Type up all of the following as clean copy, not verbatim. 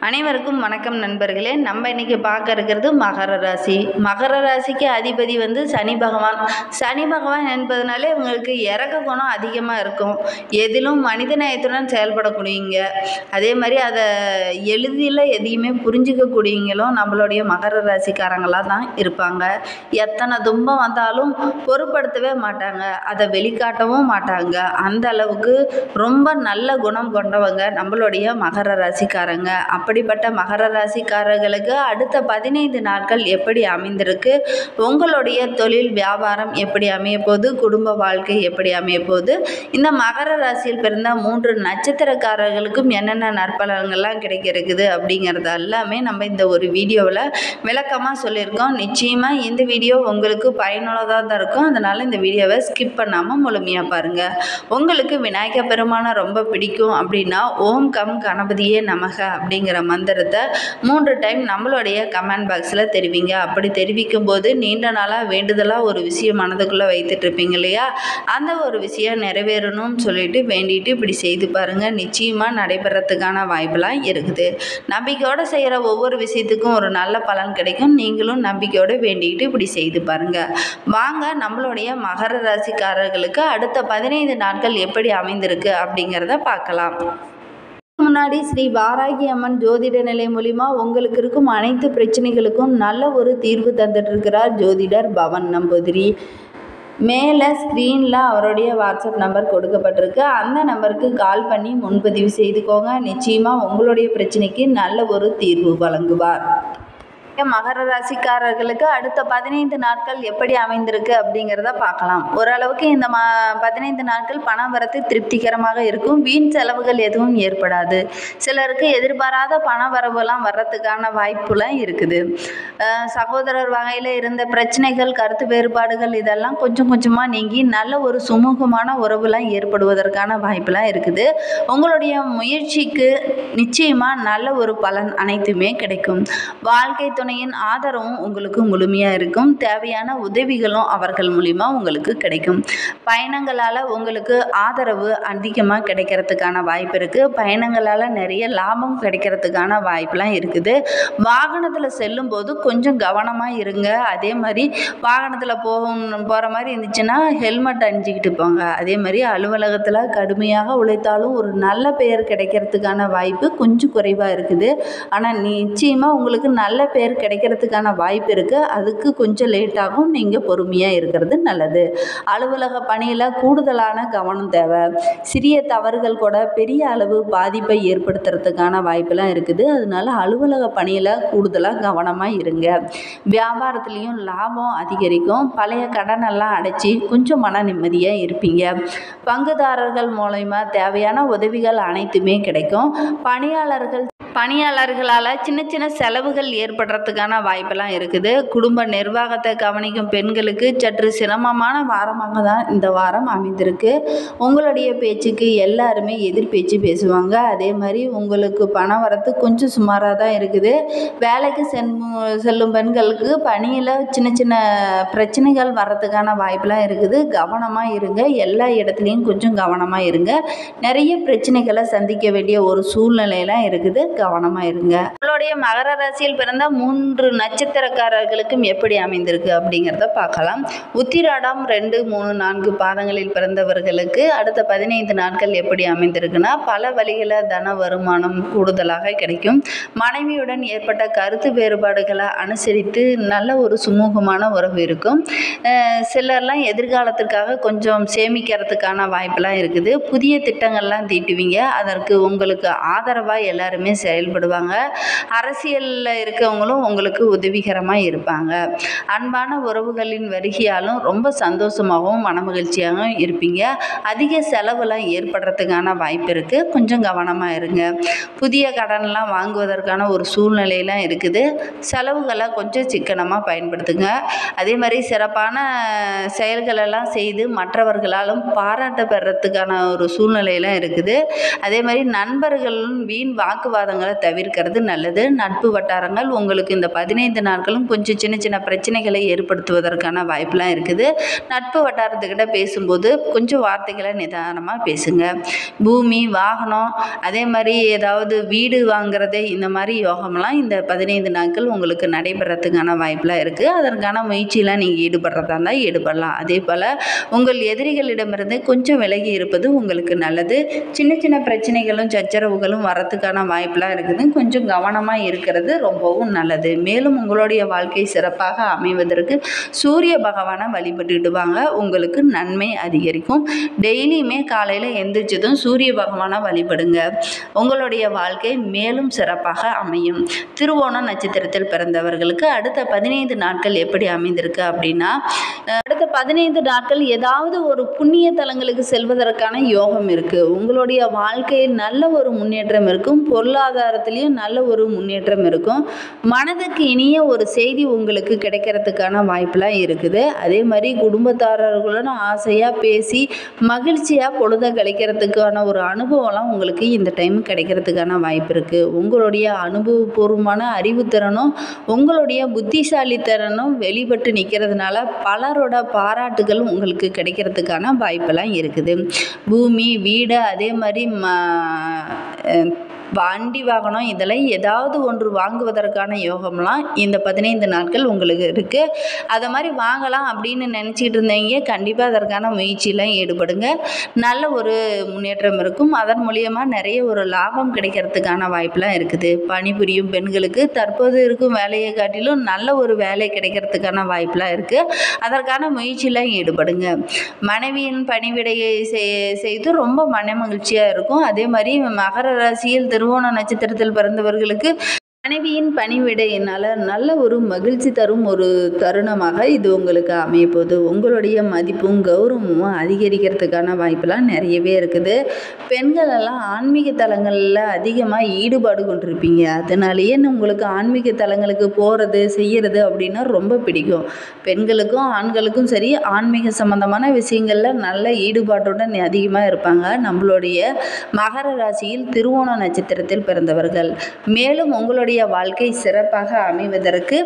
அனைவருக்கும் வணக்கம் நண்பர்களே. நம்ம இன்னைக்கு பார்க்க இருக்கிறது மகர ராசி. மகர ராசிக்கு அதிபதி சனி பகவான். சனி பகவான் என்பதனாலே இவங்களுக்கு இறக்க குணம் அதிகமாக இருக்கும். எதிலும் மனித நேயத்துடன் செயல்படக்கூடியவங்க, அதே மாதிரி அதை எளிதில் எதையுமே புரிஞ்சிக்கக்கூடியவங்களும் நம்மளுடைய மகர ராசிக்காரங்களாக தான் இருப்பாங்க. எத்தனை துன்பம் வந்தாலும் பொருட்படுத்தவே மாட்டாங்க, அதை வெளிக்காட்டவும் மாட்டாங்க. அந்த அளவுக்கு ரொம்ப நல்ல குணம் கொண்டவங்க நம்மளுடைய மகர ராசிக்காரங்க. அப்படிப்பட்ட மகர ராசிக்காரர்களுக்கு அடுத்த 15 நாட்கள் எப்படி அமைந்திருக்கு, உங்களுடைய தொழில் வியாபாரம் எப்படி அமைய போகுது, குடும்ப வாழ்க்கை எப்படி அமைய போகுது, இந்த மகர ராசியில் பிறந்த 3 நட்சத்திரக்காரர்களுக்கும் என்னென்ன நற்பலன்கள்லாம் கிடைக்க இருக்குது அப்படிங்கிறது எல்லாமே நம்ம இந்த ஒரு வீடியோவில் விளக்கமாக சொல்லியிருக்கோம். நிச்சயமாக இந்த வீடியோ உங்களுக்கு பயனுள்ளதாக தான் இருக்கும். அதனால் இந்த வீடியோவை ஸ்கிப் பண்ணாமல் முழுமையாக பாருங்கள். உங்களுக்கு விநாயக பெருமானை ரொம்ப பிடிக்கும் அப்படின்னா ஓம் கம் கணபதியே நமக அப்படிங்கிற மந்திரத்தை 3 டைம் நம்மளுடைய கமெண்ட் பாக்ஸில் தெரிவிங்க. அப்படி தெரிவிக்கும் போது நீண்ட நாளாக வேண்டுதலாக ஒரு விஷயம் மனதுக்குள்ளே வைத்துட்டு இருப்பீங்க இல்லையா, அந்த ஒரு விஷயம் நிறைவேறணும்னு சொல்லிட்டு வேண்டிட்டு இப்படி செய்து பாருங்கள். நிச்சயமாக நடைபெறத்துக்கான வாய்ப்பெல்லாம் இருக்குது. நம்பிக்கையோடு செய்கிற ஒவ்வொரு விஷயத்துக்கும் ஒரு நல்ல பலன் கிடைக்கும். நீங்களும் நம்பிக்கையோடு வேண்டிக்கிட்டு இப்படி செய்து பாருங்கள். வாங்க நம்மளுடைய மகர ராசிக்காரர்களுக்கு அடுத்த 15 நாட்கள் எப்படி அமைந்திருக்கு அப்படிங்கிறத பார்க்கலாம். முன்னாடி ஸ்ரீ வாராகி அம்மன் ஜோதிட நிலை மூலிமா உங்களுக்கு இருக்கும் அனைத்து பிரச்சனைகளுக்கும் நல்ல ஒரு தீர்வு தந்துட்டு இருக்கிறார் ஜோதிடர் பவன் நம்பூதிரி. மேலே ஸ்க்ரீனில் அவருடைய வாட்ஸ்அப் நம்பர் கொடுக்கப்பட்டிருக்கு. அந்த நம்பருக்கு கால் பண்ணி முன்பதிவு செய்துக்கோங்க. நிச்சயமாக உங்களுடைய பிரச்சனைக்கு நல்ல ஒரு தீர்வு வழங்குவார். மகர ராசிக்காரர்களுக்கு அடுத்த 15 நாட்கள் எப்படி அமைந்திருக்கு அப்படிங்கிறத பார்க்கலாம். ஓரளவுக்கு இந்த 15 நாட்கள் பண வரத்து திருப்திகரமாக இருக்கும். வீண் செலவுகள் எதுவும் ஏற்படாது. சிலருக்கு எதிர்பாராத பண வரவுலாம் வர்றதுக்கான வாய்ப்புலாம் இருக்குது. சகோதரர் வகையில் இருந்த பிரச்சனைகள், கருத்து வேறுபாடுகள் இதெல்லாம் கொஞ்சம் கொஞ்சமாக நீங்கி நல்ல ஒரு சுமூகமான உறவுலாம் ஏற்படுவதற்கான வாய்ப்புலாம் இருக்குது. உங்களுடைய முயற்சிக்கு நிச்சயமாக நல்ல ஒரு பலன் அனைத்துமே கிடைக்கும். வாழ்க்கை துணையின் ஆதரவும் உங்களுக்கு முழுமையாக இருக்கும். தேவையான உதவிகளும் அவர்கள் மூலிமா உங்களுக்கு கிடைக்கும். பயணங்களால் உங்களுக்கு ஆதரவு அதிகமாக கிடைக்கிறதுக்கான வாய்ப்பு இருக்குது. பயணங்களால் நிறைய லாபம் கிடைக்கிறதுக்கான வாய்ப்பெலாம் இருக்குது. வாகனத்தில் செல்லும்போது கொஞ்சம் கவனமாக இருங்க. அதே மாதிரி வாகனத்தில் போகிற மாதிரி இருந்துச்சுன்னா ஹெல்மெட் அணிஞ்சிக்கிட்டு போங்க. அதே மாதிரி அலுவலகத்தில் கடுமையாக உழைத்தாலும் ஒரு நல்ல பெயர் கிடைக்கிறதுக்கான வாய்ப்பு கொஞ்சம் குறைவாக இருக்குது. ஆனால் நிச்சயமாக உங்களுக்கு நல்ல பெயர் கிடைக்கிறதுக்கான வாய்ப்பு இருக்குது. அதுக்கு கொஞ்சம் லேட்டாகும். நீங்கள் பொறுமையாக இருக்கிறது நல்லது. அலுவலக பணியில் கூடுதலான கவனம் தேவை. சிறிய தவறுகள் கூட பெரிய அளவு பாதிப்பை ஏற்படுத்துறதுக்கான வாய்ப்பெல்லாம் இருக்குது. அதனால அலுவலக பணியில் கூடுதலாக கவனமாக இருங்க. வியாபாரத்துலேயும் லாபம் அதிகரிக்கும். பழைய கடனெல்லாம் அடைச்சி கொஞ்சம் மன நிம்மதியாக இருப்பீங்க. பங்குதாரர்கள் மூலமா தேவையான உதவிகள் அனைத்துமே கிடைக்கும். பணியாளர்களால் சின்ன சின்ன செலவுகள் ஏற்படுறதுக்கான வாய்ப்பெல்லாம் இருக்குது. குடும்ப நிர்வாகத்தை கவனிக்கும் பெண்களுக்கு சற்று சிரமமான வாரமாக தான் இந்த வாரம் அமைந்திருக்கு. உங்களுடைய பேச்சுக்கு எல்லாருமே எதிர்பேச்சு பேசுவாங்க. அதே மாதிரி உங்களுக்கு பண வரத்து கொஞ்சம் சுமாராக தான் இருக்குது. வேலைக்கு செல்லும் பெண்களுக்கு பணியில் சின்ன சின்ன பிரச்சனைகள் வர்றதுக்கான வாய்ப்பெல்லாம் இருக்குது. கவனமாக இருங்க. எல்லா இடத்துலையும் கொஞ்சம் கவனமாக இருங்க. நிறைய பிரச்சனைகளை சந்திக்க வேண்டிய ஒரு சூழ்நிலையெல்லாம் இருக்குது. கவனமாக இருங்க. உங்களுடைய மகர ராசியில் பிறந்த 3 நட்சத்திரக்காரர்களுக்கும் எப்படி அமைந்திருக்கு அப்படிங்கிறத பார்க்கலாம். உத்திராடம் 2, 3, 4 பாதங்களில் பிறந்தவர்களுக்கு அடுத்த 15 நாட்கள் எப்படி அமைந்திருக்குன்னா, பல வழிகளில் தன வருமானம் கூடுதலாக கிடைக்கும். மனைவியுடன் ஏற்பட்ட கருத்து வேறுபாடுகளை அனுசரித்து நல்ல ஒரு சுமூகமான உறவு இருக்கும். சிலர்லாம் எதிர்காலத்திற்காக கொஞ்சம் சேமிக்கிறதுக்கான வாய்ப்பெல்லாம் இருக்குது. புதிய திட்டங்கள்லாம் தீட்டுவீங்க. அதற்கு உங்களுக்கு ஆதரவாக எல்லாருமே செயல்படுவாங்க. அரசியலில் இருக்கவங்களும் உங்களுக்கு உதவிகரமாக இருப்பாங்க. அன்பான உறவுகளின் வருகையாலும் ரொம்ப சந்தோஷமாகவும் மனமகிழ்ச்சியாகவும் இருப்பீங்க. அதிக செலவுலாம் ஏற்படுறதுக்கான வாய்ப்பு இருக்குது. கொஞ்சம் கவனமாக இருங்க. புதிய கடன்லாம் வாங்குவதற்கான ஒரு சூழ்நிலையெல்லாம் இருக்குது. செலவுகளை கொஞ்சம் சிக்கனமாக பயன்படுத்துங்க. அதே மாதிரி சிறப்பான செயல்களெல்லாம் செய்து மற்றவர்களாலும் பாராட்ட பெறத்துக்கான ஒரு சூழ்நிலையெல்லாம் இருக்குது. அதே மாதிரி நண்பர்களும் வீண் வாக்குவாதங்களை தவிர்க்கிறது நல்லது. நல்லது. நட்பு வட்டாரங்கள் உங்களுக்கு இந்த 15 நாட்களும் கொஞ்சம் சின்ன சின்ன பிரச்சனைகளை ஏற்படுத்துவதற்கான வாய்ப்பெலாம் இருக்குது. நட்பு வட்டாரத்துக்கிட்ட பேசும்போது கொஞ்சம் வார்த்தைகளை நிதானமாக பேசுங்க. பூமி, வாகனம், அதே மாதிரி ஏதாவது வீடு வாங்குறது, இந்த மாதிரி யோகம்லாம் இந்த 15 நாட்கள் உங்களுக்கு நடைபெறத்துக்கான வாய்ப்பெலாம் இருக்குது. அதற்கான முயற்சியெலாம் நீங்கள் ஈடுபடுறதா இருந்தால் ஈடுபடலாம். அதே போல் உங்கள் எதிரிகளிடமிருந்து கொஞ்சம் விலகி இருப்பது உங்களுக்கு நல்லது. சின்ன சின்ன பிரச்சனைகளும் சச்சரவுகளும் வரத்துக்கான வாய்ப்பெலாம் இருக்குது. கொஞ்சம் கவனமாக இருக்கிறது ரொம்பவும் நல்லது. மேலும் உங்களுடைய வாழ்க்கை சிறப்பாக அமைவதற்கு சூரிய பகவானை வழிபட்டுட்டு வாங்க. உங்களுக்கு நன்மை அதிகரிக்கும். டெய்லியுமே காலையில் எந்திரிச்சதும் சூரிய பகவானை வழிபடுங்க. உங்களுடைய வாழ்க்கை மேலும் சிறப்பாக அமையும். திருவோண நட்சத்திரத்தில் பிறந்தவர்களுக்கு அடுத்த 15 நாட்கள் எப்படி அமைந்திருக்கு அப்படின்னா, அடுத்த 15 நாட்கள் ஏதாவது ஒரு புண்ணிய தலங்களுக்கு செல்வதற்கான யோகம் இருக்குது. உங்களுடைய வாழ்க்கையில் நல்ல ஒரு முன்னேற்றம் இருக்கும். பொருளாதாரத்திலையும் நல்ல ஒரு முன்னேற்றம் இருக்கும். மனதுக்கு இனிய ஒரு செய்தி உங்களுக்கு கிடைக்கிறதுக்கான வாய்ப்பெலாம் இருக்குது. அதே மாதிரி குடும்பத்தாரர்களுடன் ஆசையாக பேசி மகிழ்ச்சியாக பொழுத கழிக்கிறதுக்கான ஒரு அனுபவம்லாம் உங்களுக்கு இந்த டைம் கிடைக்கிறதுக்கான வாய்ப்பு இருக்குது. உங்களுடைய அனுபவபூர்வமான அறிவுத்திறனும் உங்களுடைய புத்திசாலித்தனமும் வெளிப்பட்டு நிற்கிறதுனால பலரோட பாராட்டுகள் உங்களுக்கு கிடைக்கிறதுக்கான வாய்ப்பெல்லாம் இருக்குது. பூமி, வீடு, அதே மாதிரி வண்டி, வாகனம், இதெல்லாம் ஏதாவது ஒன்று வாங்குவதற்கான யோகம்லாம் இந்த 15 நாட்கள் உங்களுக்கு இருக்குது. அதை மாதிரி வாங்கலாம் அப்படின்னு நினச்சிட்டு இருந்தீங்க, கண்டிப்பாக அதற்கான முயற்சியெலாம் ஈடுபடுங்க. நல்ல ஒரு முன்னேற்றம் இருக்கும். அதன் மூலியமாக நிறைய ஒரு லாபம் கிடைக்கிறதுக்கான வாய்ப்பெலாம் இருக்குது. பணிபுரியும் பெண்களுக்கு தற்போது இருக்கும் வேலையை காட்டிலும் நல்ல ஒரு வேலை கிடைக்கிறதுக்கான வாய்ப்பெலாம் இருக்குது. அதற்கான முயற்சியெலாம் ஈடுபடுங்க. மனைவியின் பணிவிடையை செய்து ரொம்ப மன மகிழ்ச்சியாக இருக்கும். அதே மாதிரி மகர ராசியில் திருவோண நட்சத்திரத்தில் பிறந்தவர்களுக்கு மனைவியின் பணிவிடையினால் நல்ல ஒரு மகிழ்ச்சி தரும் ஒரு தருணமாக இது உங்களுக்கு அமையப்போகுது. உங்களுடைய மதிப்பும் கௌரவமும் அதிகரிக்கிறதுக்கான வாய்ப்பெல்லாம் நிறையவே இருக்குது. பெண்களெல்லாம் ஆன்மீக தலங்களில் அதிகமாக ஈடுபாடு கொண்டிருப்பீங்க. அதனாலேயே உங்களுக்கு ஆன்மீக தலங்களுக்கு போகிறது செய்கிறது அப்படின்னா ரொம்ப பிடிக்கும். பெண்களுக்கும் ஆண்களுக்கும் சரி, ஆன்மீக சம்பந்தமான விஷயங்களில் நல்ல ஈடுபாட்டுடன் அதிகமாக இருப்பாங்க நம்மளுடைய மகர ராசியில் திருவோண நட்சத்திரத்தில் பிறந்தவர்கள். மேலும் உங்களுடைய வாழ்க்கை சிறப்பாக அமைவதற்கு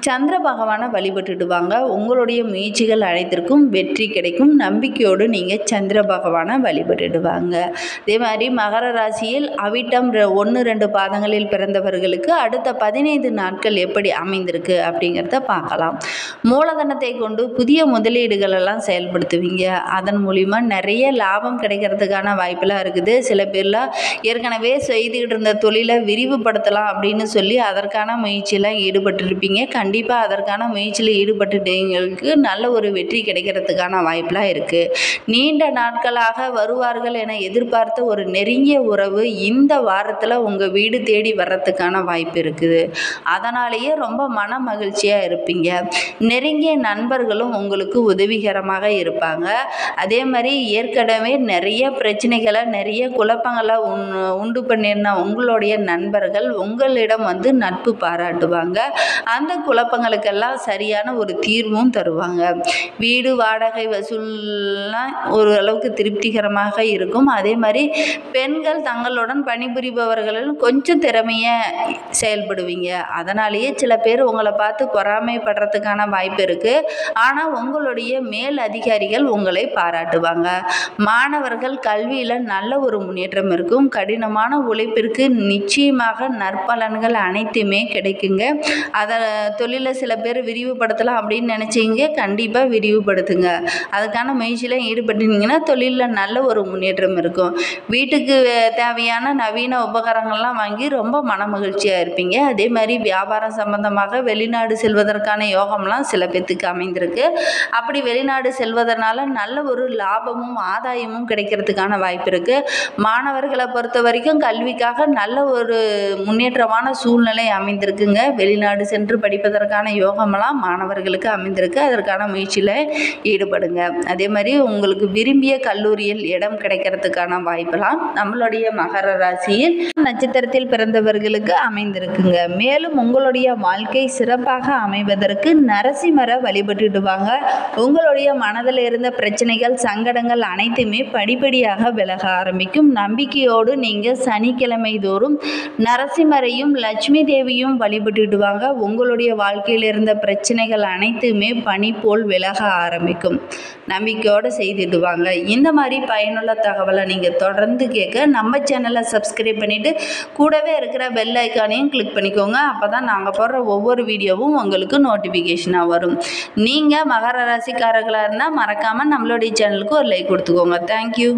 சந்திர பகவானை வழிபட்டுடுவாங்க. உங்களுடைய முயற்சிகள் அனைத்திற்கும் வெற்றி கிடைக்கும். நம்பிக்கையோடு நீங்கள் சந்திர பகவானை வழிபட்டுடுவாங்க. அதே மாதிரி மகர ராசியில் அவிட்டம் 1-2 பாதங்களில் பிறந்தவர்களுக்கு அடுத்த 15 நாட்கள் எப்படி அமைந்திருக்கு அப்படிங்கிறத பார்க்கலாம். மூலதனத்தை கொண்டு புதிய முதலீடுகளெல்லாம் செயல்படுத்துவீங்க. அதன் மூலிமா நிறைய லாபம் கிடைக்கிறதுக்கான வாய்ப்பெல்லாம் இருக்குது. சில பேர்லாம் ஏற்கனவே செய்துக்கிட்டு இருந்த தொழிலை விரிவுபடுத்தலாம் அப்படின்னு சொல்லி அதற்கான முயற்சியெல்லாம் ஈடுபட்டிருப்பீங்க. கண்டிப்பாக அதற்கான முயற்சியில் ஈடுபட்டுட்டவங்களுக்கு நல்ல ஒரு வெற்றி கிடைக்கிறதுக்கான வாய்ப்பெலாம் இருக்குது. நீண்ட நாட்களாக வருவார்கள் என எதிர்பார்த்த ஒரு நெருங்கிய உறவு இந்த வாரத்தில் உங்கள் வீடு தேடி வர்றதுக்கான வாய்ப்பு இருக்குது. அதனாலேயே ரொம்ப மன மகிழ்ச்சியாக இருப்பீங்க. நெருங்கிய நண்பர்களும் உங்களுக்கு உதவிகரமாக இருப்பாங்க. அதே மாதிரி ஏற்கனவே நிறைய பிரச்சனைகளை நிறைய குழப்பங்களை உண்டு பண்ணியிருந்த உங்களுடைய நண்பர்கள் உங்களிடம் வந்து நட்பு பாராட்டுவாங்க. அந்த குழப்பங்களுக்கெல்லாம் சரியான ஒரு தீர்வும் தருவாங்க. வீடு வாடகை வசூல்லாம் ஓரளவுக்கு திருப்திகரமாக இருக்கும். அதே மாதிரி பெண்கள் தங்களுடன் பணிபுரிபவர்களும் கொஞ்சம் திறமையாக செயல்படுவீங்க. அதனாலேயே சில பேர் உங்களை பார்த்து பொறாமைப்படுறதுக்கான வாய்ப்பு இருக்குது. ஆனால் உங்களுடைய மேல் அதிகாரிகள் உங்களை பாராட்டுவாங்க. மாணவர்கள் கல்வியில் நல்ல ஒரு முன்னேற்றம் இருக்கும். கடினமான உழைப்பிற்கு நிச்சயமாக நற்பலன்கள் அனைத்துமே கிடைக்குங்க. அதை தொழிலை சில பேர் விரிவுபடுத்தலாம் அப்படின்னு நினச்சிங்க, கண்டிப்பாக விரிவுபடுத்துங்க. அதுக்கான முயற்சியில் ஈடுபட்டுனீங்கன்னா தொழிலில் நல்ல ஒரு முன்னேற்றம் இருக்கும். வீட்டுக்கு தேவையான நவீன உபகரணங்கள்லாம் வாங்கி ரொம்ப மன மகிழ்ச்சியாக இருப்பீங்க. அதே மாதிரி வியாபாரம் சம்பந்தமாக வெளிநாடு செல்வதற்கான யோகம்லாம் சில பேர்த்துக்கு அமைந்திருக்கு. அப்படி வெளிநாடு செல்வதனால நல்ல ஒரு லாபமும் ஆதாயமும் கிடைக்கிறதுக்கான வாய்ப்பு இருக்குது. மாணவர்களை பொறுத்த வரைக்கும் கல்விக்காக நல்ல ஒரு முன்னேற்றமான சூழ்நிலை அமைந்திருக்குங்க. வெளிநாடு சென்று படிப்பதற்கு செய்வதற்கான யோகமெல்லாம் மாணவர்களுக்கு அமைந்திருக்கு. அதற்கான முயற்சியில் ஈடுபடுங்க. அதே மாதிரி உங்களுக்கு விரும்பிய கல்லூரியில் இடம் கிடைக்கிறதுக்கான வாய்ப்பெல்லாம் நம்மளுடைய மகர ராசியில் நட்சத்திரத்தில் பிறந்தவர்களுக்கு அமைந்திருக்குங்க. மேலும் உங்களுடைய வாழ்க்கை சிறப்பாக அமைவதற்கு நரசிம்மரை வழிபட்டுட்டு வாங்க. உங்களுடைய மனதில் இருந்த பிரச்சனைகள் சங்கடங்கள் அனைத்துமே படிப்படியாக விலக ஆரம்பிக்கும். நம்பிக்கையோடு நீங்கள் சனிக்கிழமை தோறும் நரசிம்மரையும் லட்சுமி தேவியும் வழிபட்டுட்டு வாங்க. உங்களுடைய வாழ்க்கையில் இருந்த பிரச்சனைகள் அனைத்துமே பனி போல் விலக ஆரம்பிக்கும். நம்பிக்கையோடு செய்துட்டு வாங்க. இந்த மாதிரி பயனுள்ள தகவலை நீங்கள் தொடர்ந்து கேட்க நம்ம சேனலை சப்ஸ்கிரைப் பண்ணிவிட்டு கூடவே இருக்கிற பெல் ஐக்கானையும் கிளிக் பண்ணிக்கோங்க. அப்போ தான் நாங்கள் போடுற ஒவ்வொரு வீடியோவும் உங்களுக்கு நோட்டிஃபிகேஷனாக வரும். நீங்கள் மகர ராசிக்காரர்களாக இருந்தால் மறக்காமல் நம்மளுடைய சேனலுக்கு ஒரு லைக் கொடுத்துக்கோங்க. தேங்க்யூ.